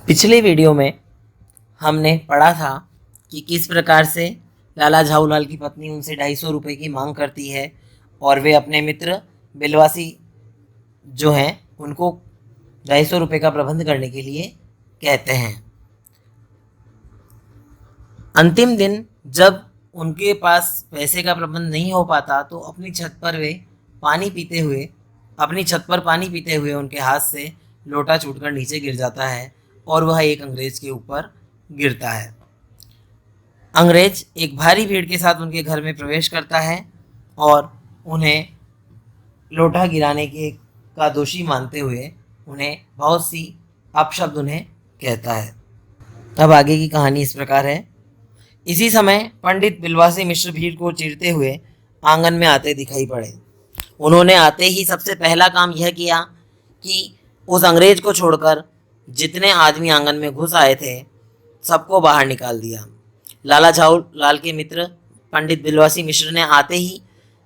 पिछले वीडियो में हमने पढ़ा था कि किस प्रकार से लाला झाऊलाल की पत्नी उनसे 250 रुपये की मांग करती है और वे अपने मित्र बिलवासी जो हैं उनको 250 रुपये का प्रबंध करने के लिए कहते हैं। अंतिम दिन जब उनके पास पैसे का प्रबंध नहीं हो पाता तो अपनी छत पर पानी पीते हुए उनके हाथ से लोटा छूटकर नीचे गिर जाता है और वह एक अंग्रेज के ऊपर गिरता है। अंग्रेज एक भारी भीड़ के साथ उनके घर में प्रवेश करता है और उन्हें लोटा गिराने के का दोषी मानते हुए उन्हें बहुत सी अपशब्द उन्हें कहता है। अब आगे की कहानी इस प्रकार है। इसी समय पंडित बिलवासी मिश्र भीड़ को चीरते हुए आंगन में आते दिखाई पड़े। उन्होंने आते ही सबसे पहला काम यह किया कि उस अंग्रेज को छोड़कर जितने आदमी आंगन में घुस आए थे सबको बाहर निकाल दिया। लाला झाऊलाल के मित्र पंडित बिलवासी मिश्र ने आते ही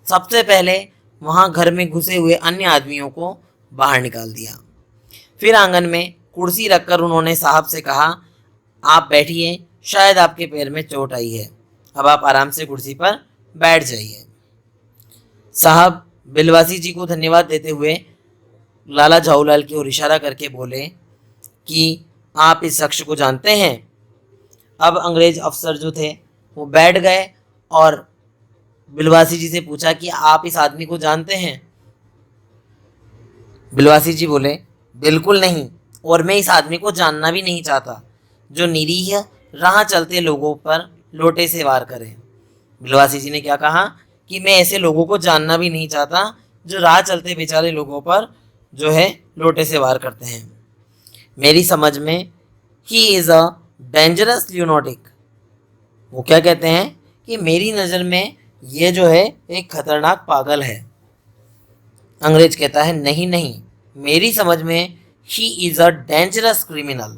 सबसे पहले वहां घर में घुसे हुए अन्य आदमियों को बाहर निकाल दिया। फिर आंगन में कुर्सी रखकर उन्होंने साहब से कहा, आप बैठिए, शायद आपके पैर में चोट आई है, अब आप आराम से कुर्सी पर बैठ जाइए। साहब बिलवासी जी को धन्यवाद देते हुए लाला झाऊलाल की ओर इशारा करके बोले कि आप इस शख्स को जानते हैं। अब अंग्रेज अफसर जो थे वो बैठ गए और बिलवासी जी से पूछा कि आप इस आदमी को जानते हैं। बिलवासी जी बोले, बिल्कुल नहीं, और मैं इस आदमी को जानना भी नहीं चाहता जो निरीह राह चलते लोगों पर लोटे से वार करे। बिलवासी जी ने क्या कहा कि मैं ऐसे लोगों को जानना भी नहीं चाहता जो राह चलते बेचारे लोगों पर जो है लोटे से वार करते हैं। मेरी समझ में ही इज़ अ डेंजरस ल्यूनोटिक। वो क्या कहते हैं कि मेरी नज़र में ये जो है एक खतरनाक पागल है। अंग्रेज कहता है, नहीं नहीं, मेरी समझ में he is a dangerous criminal.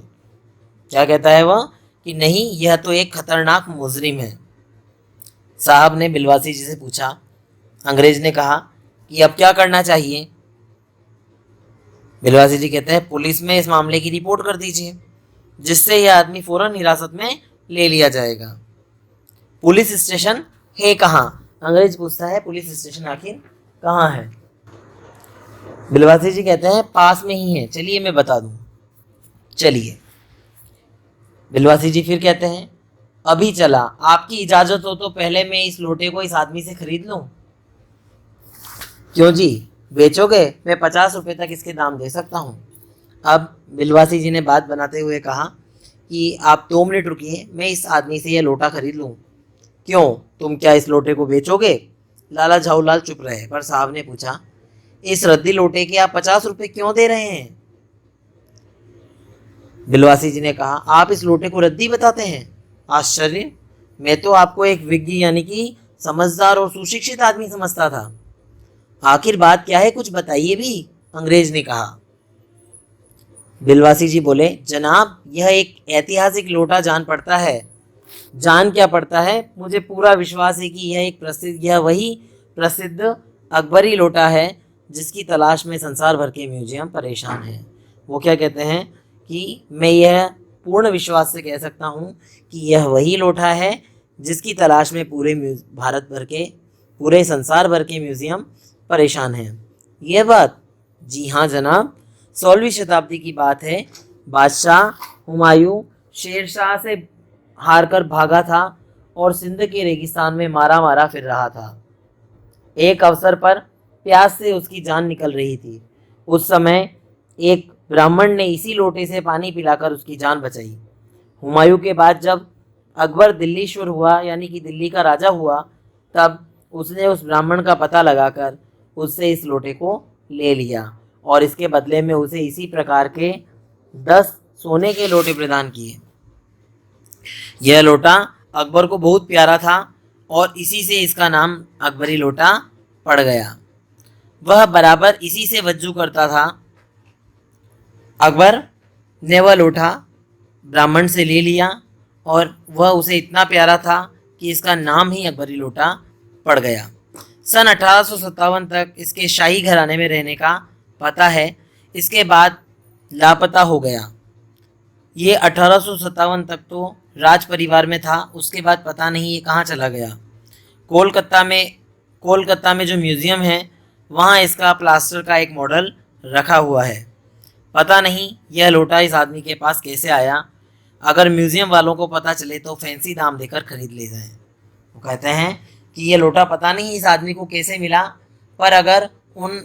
क्या कहता है वह कि नहीं, यह तो एक खतरनाक मुजरिम है। साहब ने बिलवासी जी से पूछा। अंग्रेज ने कहा कि अब क्या करना चाहिए। बिलवासी जी कहते हैं, पुलिस में इस मामले की रिपोर्ट कर दीजिए, जिससे यह आदमी फौरन हिरासत में ले लिया जाएगा। पुलिस स्टेशन है कहाँ? अंग्रेज पूछता है, पुलिस स्टेशन आखिर कहाँ है? बिलवासी जी कहते हैं, पास में ही है, चलिए मैं बता दूं। चलिए। बिलवासी जी फिर कहते हैं, अभी चला, आपकी इजाजत हो तो पहले मैं इस लोटे को इस आदमी से खरीद लूं। क्यों जी, बेचोगे? मैं 50 रुपये तक इसके दाम दे सकता हूँ। अब बिलवासी जी ने बात बनाते हुए कहा कि आप 2 मिनट रुकिए, मैं इस आदमी से यह लोटा खरीद लूँ। क्यों, तुम क्या इस लोटे को बेचोगे? लाला झाऊलाल चुप रहे, पर साहब ने पूछा, इस रद्दी लोटे के आप 50 रुपये क्यों दे रहे हैं? बिलवासी जी ने कहा, आप इस लोटे को रद्दी बताते हैं? आश्चर्य, मैं तो आपको एक विज्ञ यानी कि समझदार और सुशिक्षित आदमी समझता था। आखिर बात क्या है, कुछ बताइए भी, अंग्रेज ने कहा। बिलवासी जी बोले, जनाब, यह एक ऐतिहासिक लोटा जान पड़ता है। जान क्या पड़ता है, मुझे पूरा विश्वास है कि यह वही प्रसिद्ध अकबरी लोटा है जिसकी तलाश में संसार भर के म्यूजियम परेशान हैं। वो क्या कहते हैं कि मैं यह पूर्ण विश्वास से कह सकता हूँ कि यह वही लोटा है जिसकी तलाश में पूरे संसार भर के म्यूजियम परेशान हैं। यह बात? जी हाँ जनाब, 16वीं शताब्दी की बात है। बादशाह हुमायूं शेरशाह से हारकर भागा था और सिंध के रेगिस्तान में मारा मारा फिर रहा था। एक अवसर पर प्यास से उसकी जान निकल रही थी। उस समय एक ब्राह्मण ने इसी लोटे से पानी पिलाकर उसकी जान बचाई। हुमायूं के बाद जब अकबर दिल्लीश्वर हुआ, यानी कि दिल्ली का राजा हुआ, तब उसने उस ब्राह्मण का पता लगाकर उससे इस लोटे को ले लिया और इसके बदले में उसे इसी प्रकार के 10 सोने के लोटे प्रदान किए। यह लोटा अकबर को बहुत प्यारा था और इसी से इसका नाम अकबरी लोटा पड़ गया। वह बराबर इसी से वज्जू करता था। अकबर ने वह लोटा ब्राह्मण से ले लिया और वह उसे इतना प्यारा था कि इसका नाम ही अकबरी लोटा पड़ गया। सन 1857 तक इसके शाही घराने में रहने का पता है। इसके बाद लापता हो गया। ये 1857 तक तो राज परिवार में था, उसके बाद पता नहीं ये कहाँ चला गया। कोलकाता में कोलकाता में जो म्यूज़ियम है वहाँ इसका प्लास्टर का एक मॉडल रखा हुआ है। पता नहीं यह लोटा इस आदमी के पास कैसे आया। अगर म्यूज़ियम वालों को पता चले तो फैंसी दाम देकर खरीद ले जाएं। वो कहते हैं कि ये लोटा पता नहीं इस आदमी को कैसे मिला, पर अगर उन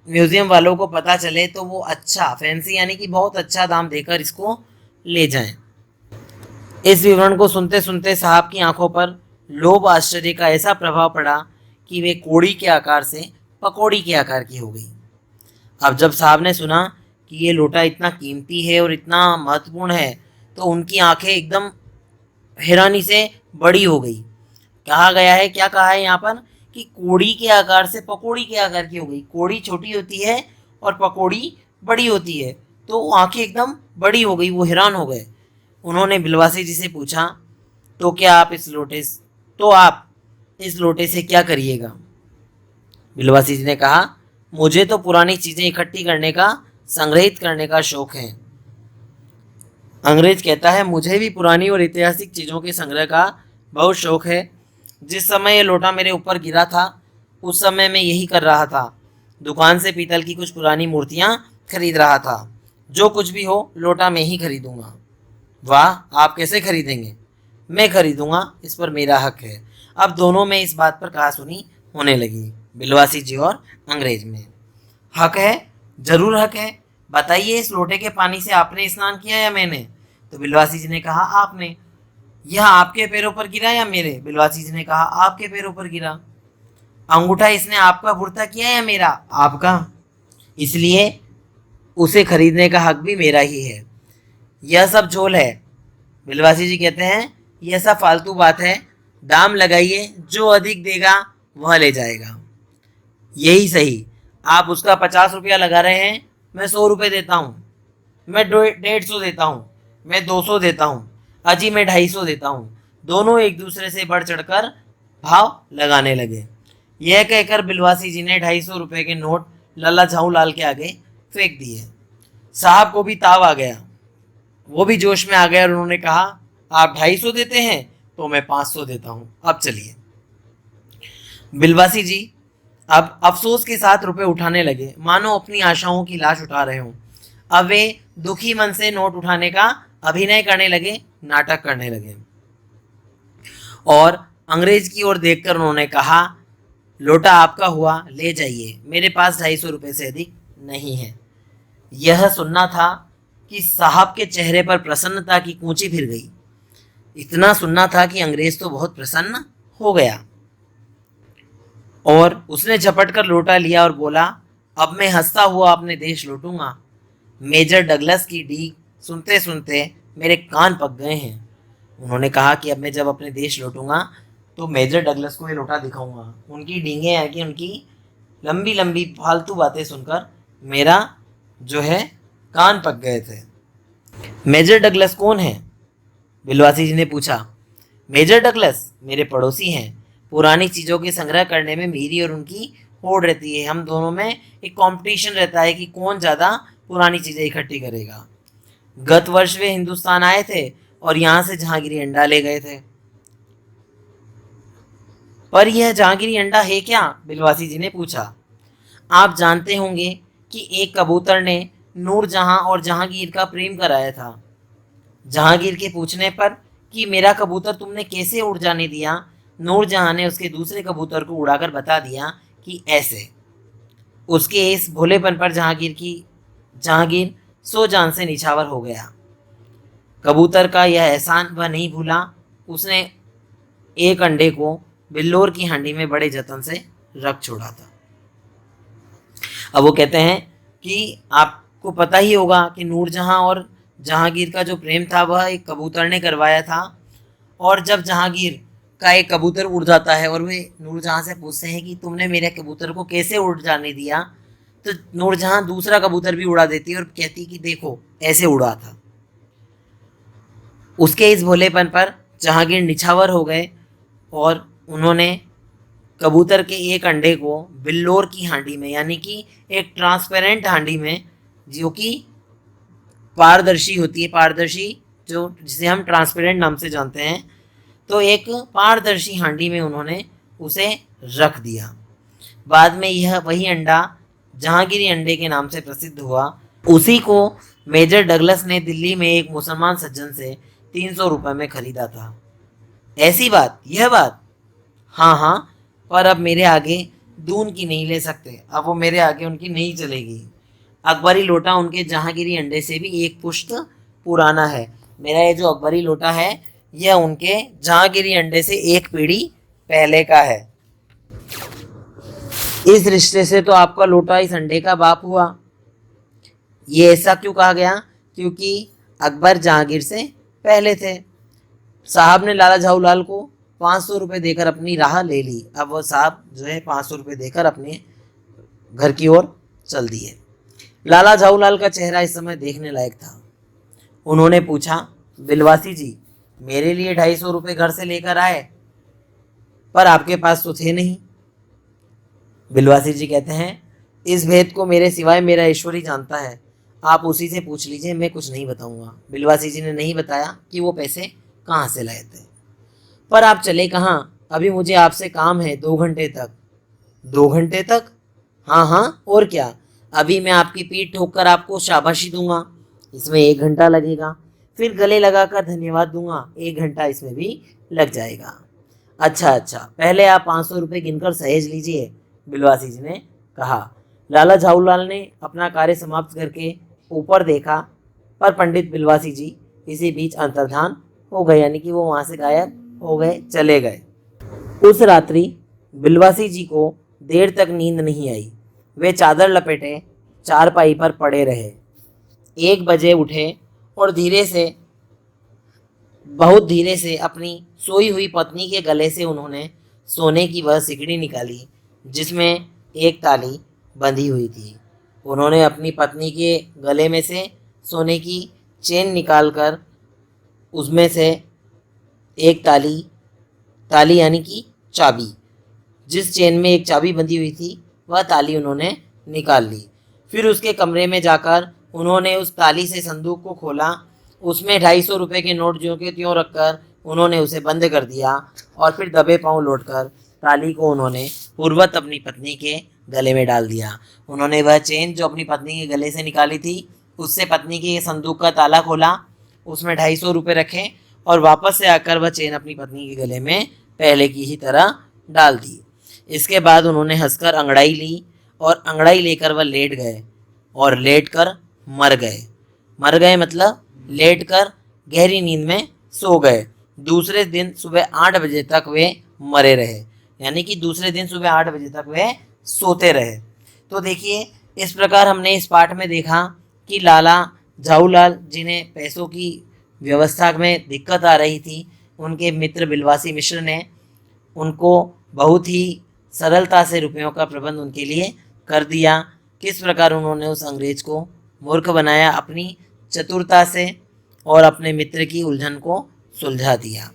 म्यूज़ियम वालों को पता चले तो वो अच्छा फैंसी यानी कि बहुत अच्छा दाम देकर इसको ले जाएं। इस विवरण को सुनते सुनते साहब की आंखों पर लोभ आश्चर्य का ऐसा प्रभाव पड़ा कि वे कोड़ी के आकार से पकौड़ी के आकार की हो गई। अब जब साहब ने सुना कि ये लोटा इतना कीमती है और इतना महत्वपूर्ण है तो उनकी आंखें एकदम हैरानी से बड़ी हो गई। कहा गया है, क्या कहा है यहाँ पर, कि कोड़ी के आकार से पकौड़ी के आकार की हो गई। कोड़ी छोटी होती है और पकौड़ी बड़ी होती है, तो वो आंखें एकदम बड़ी हो गई, वो हैरान हो गए। उन्होंने बिलवासी जी से पूछा, तो क्या आप इस लोटे से क्या करिएगा? बिलवासी जी ने कहा, मुझे तो पुरानी चीज़ें इकट्ठी करने का, संग्रहित करने का शौक है। अंग्रेज कहता है, मुझे भी पुरानी और ऐतिहासिक चीज़ों के संग्रह का बहुत शौक है। जिस समय ये लोटा मेरे ऊपर गिरा था उस समय मैं यही कर रहा था। दुकान से पीतल की कुछ पुरानी मूर्तियाँ खरीद रहा था। जो कुछ भी हो लोटा मैं ही खरीदूंगा। वाह, आप कैसे खरीदेंगे? मैं खरीदूंगा, इस पर मेरा हक है। अब दोनों में इस बात पर कहासुनी होने लगी, बिलवासी जी और अंग्रेज में। हक है, जरूर हक है। बताइए, इस लोटे के पानी से आपने स्नान किया या मैंने? तो बिलवासी जी ने कहा, आपने। यह आपके पैरों पर गिरा या मेरे? बिलवासी जी ने कहा, आपके पैरों पर गिरा। अंगूठा इसने आपका बुरता किया या मेरा? आपका। इसलिए उसे खरीदने का हक भी मेरा ही है। यह सब झोल है। बिलवासी जी कहते हैं, यह सब फालतू बात है। दाम लगाइए, जो अधिक देगा वह ले जाएगा। यही सही, आप उसका 50 रुपया लगा रहे हैं, मैं 100 रुपये देता हूँ, मैं 150 देता हूँ, मैं 200 देता हूँ, अजी मैं 250 देता हूँ। दोनों एक दूसरे से बढ़ चढ़कर भाव लगाने लगे। यह कहकर बिलवासी जी ने 250 रुपये के नोट लल्ला झाऊ लाल के आगे फेंक दिए। साहब को भी ताव आ गया, वो भी जोश में आ गए और उन्होंने कहा, आप 250 देते हैं तो मैं 500 देता हूँ, अब चलिए। बिलवासी जी अब अफसोस के साथ रुपए उठाने लगे, मानो अपनी आशाओं की लाश उठा रहे हों। अब वे दुखी मन से नोट उठाने का अभिनय करने लगे, नाटक करने लगे। और अंग्रेज की ओर देखकर उन्होंने कहा, लोटा आपका हुआ, ले जाइए, मेरे पास 250 रुपये से अधिक नहीं है। यह सुनना था कि साहब के चेहरे पर प्रसन्नता की कूंची फिर गई। इतना सुनना था कि अंग्रेज तो बहुत प्रसन्न हो गया और उसने झपट कर लोटा लिया और बोला, अब मैं हंसता हुआ अपने देश लौटूंगा। मेजर डगलस की डीक सुनते सुनते मेरे कान पक गए हैं। उन्होंने कहा कि अब मैं जब अपने देश लौटूंगा तो मेजर डगलस को ये लोटा दिखाऊंगा। उनकी डींगें है कि उनकी लंबी लंबी फालतू बातें सुनकर मेरा जो है कान पक गए थे। मेजर डगलस कौन है? बिलवासी जी ने पूछा। मेजर डगलस मेरे पड़ोसी हैं। पुरानी चीज़ों के संग्रह करने में मेरी और उनकी होड़ रहती है। हम दोनों में एक कंपटीशन रहता है कि कौन ज़्यादा पुरानी चीज़ें इकट्ठी करेगा। गत वर्ष वे हिंदुस्तान आए थे और यहाँ से जहांगीरी अंडा ले गए थे। पर यह जहांगीरी अंडा है क्या? बिलवासी जी ने पूछा। आप जानते होंगे कि एक कबूतर ने नूरजहां और जहांगीर का प्रेम कराया था। जहांगीर के पूछने पर कि मेरा कबूतर तुमने कैसे उड़ जाने दिया, नूरजहां ने उसके दूसरे कबूतर को उड़ाकर बता दिया कि ऐसे। उसके इस भोलेपन पर जहांगीर सो जान से निछावर हो गया। कबूतर का यह एहसान वह नहीं भूला। उसने एक अंडे को बिल्लोर की हांडी में बड़े जतन से रख छोड़ा था। अब वो कहते हैं कि आपको पता ही होगा कि नूरजहां और जहांगीर का जो प्रेम था वह एक कबूतर ने करवाया था। और जब जहांगीर का एक कबूतर उड़ जाता है और वे नूरजहां से पूछते हैं कि तुमने मेरे कबूतर को कैसे उड़ जाने दिया, तो नूरजहां दूसरा कबूतर भी उड़ा देती है और कहती कि देखो ऐसे उड़ा था। उसके इस भोलेपन पर जहांगीर निछावर हो गए और उन्होंने कबूतर के एक अंडे को बिल्लोर की हांडी में, यानी कि एक ट्रांसपेरेंट हांडी में, जो कि पारदर्शी होती है, पारदर्शी जो जिसे हम ट्रांसपेरेंट नाम से जानते हैं, तो एक पारदर्शी हांडी में उन्होंने उसे रख दिया। बाद में यह वही अंडा जहांगीरी अंडे के नाम से प्रसिद्ध हुआ। उसी को मेजर डगलस ने दिल्ली में एक मुसलमान सज्जन से 300 रुपये में खरीदा था। ऐसी बात, यह बात? हाँ हाँ, पर अब मेरे आगे दून की नहीं ले सकते, अब वो मेरे आगे उनकी नहीं चलेगी। अकबरी लोटा उनके जहांगीरी अंडे से भी एक पुश्त पुराना है। मेरा ये जो अकबरी लोटा है यह उनके जहांगीरी अंडे से एक पीढ़ी पहले का है। इस रिश्ते से तो आपका लोटा इस अंडे का बाप हुआ। ये ऐसा क्यों कहा गया? क्योंकि अकबर जहांगीर से पहले थे। साहब ने लाला झाऊलाल को 500 रुपये देकर अपनी राह ले ली। अब वो साहब जो है 500 रुपये देकर अपने घर की ओर चल दिए। लाला झाऊलाल का चेहरा इस समय देखने लायक था। उन्होंने पूछा, बिलवासी जी, मेरे लिए 250 रुपये घर से लेकर आए, पर आपके पास तो थे नहीं। बिलवासी जी कहते हैं, इस भेद को मेरे सिवाय मेरा ईश्वर ही जानता है, आप उसी से पूछ लीजिए, मैं कुछ नहीं बताऊंगा। बिलवासी जी ने नहीं बताया कि वो पैसे कहाँ से लाए थे। पर आप चले कहाँ? अभी मुझे आपसे काम है 2 घंटे तक। 2 घंटे तक? हाँ हाँ, और क्या। अभी मैं आपकी पीठ ठोक कर आपको शाबाशी दूंगा, इसमें 1 घंटा लगेगा। फिर गले लगाकर धन्यवाद दूंगा, 1 घंटा इसमें भी लग जाएगा। अच्छा अच्छा, पहले आप 500 रुपये गिनकर सहेज लीजिए, बिलवासी जी ने कहा। लाला झाऊलाल ने अपना कार्य समाप्त करके ऊपर देखा, पर पंडित बिलवासी जी इसी बीच अंतर्धान हो गए, यानी कि वो वहाँ से गायब हो गए, चले गए। उस रात्रि बिलवासी जी को देर तक नींद नहीं आई। वे चादर लपेटे चारपाई पर पड़े रहे। 1 बजे उठे और बहुत धीरे से अपनी सोई हुई पत्नी के गले से उन्होंने सोने की वह सिकड़ी निकाली जिसमें एक ताली बंधी हुई थी। उन्होंने अपनी पत्नी के गले में से सोने की चेन निकालकर उसमें से एक ताली यानी कि चाबी, जिस चेन में एक चाबी बंधी हुई थी, वह ताली उन्होंने निकाल ली। फिर उसके कमरे में जाकर उन्होंने उस ताली से संदूक को खोला। उसमें 250 रुपये के नोट ज्यों के त्यों रखकर उन्होंने उसे बंद कर दिया और फिर दबे पांव लौटकर ताली को उन्होंने पूर्वत अपनी पत्नी के गले में डाल दिया। उन्होंने वह चेन जो अपनी पत्नी के गले से निकाली थी, उससे पत्नी के संदूक का ताला खोला, उसमें 250 रुपये रखे और वापस से आकर वह चेन अपनी पत्नी के गले में पहले की ही तरह डाल दी। इसके बाद उन्होंने हंसकर अंगड़ाई ली और अंगड़ाई लेकर वह लेट गए और लेट कर मर गए। मर गए मतलब लेट कर गहरी नींद में सो गए। दूसरे दिन सुबह 8 बजे तक वे मरे रहे, यानी कि दूसरे दिन सुबह 8 बजे तक वे सोते रहे। तो देखिए, इस प्रकार हमने इस पाठ में देखा कि लाला झाऊलाल जिन्हें पैसों की व्यवस्था में दिक्कत आ रही थी, उनके मित्र बिलवासी मिश्र ने उनको बहुत ही सरलता से रुपयों का प्रबंध उनके लिए कर दिया। किस प्रकार उन्होंने उस अंग्रेज को मूर्ख बनाया अपनी चतुरता से और अपने मित्र की उलझन को सुलझा दिया।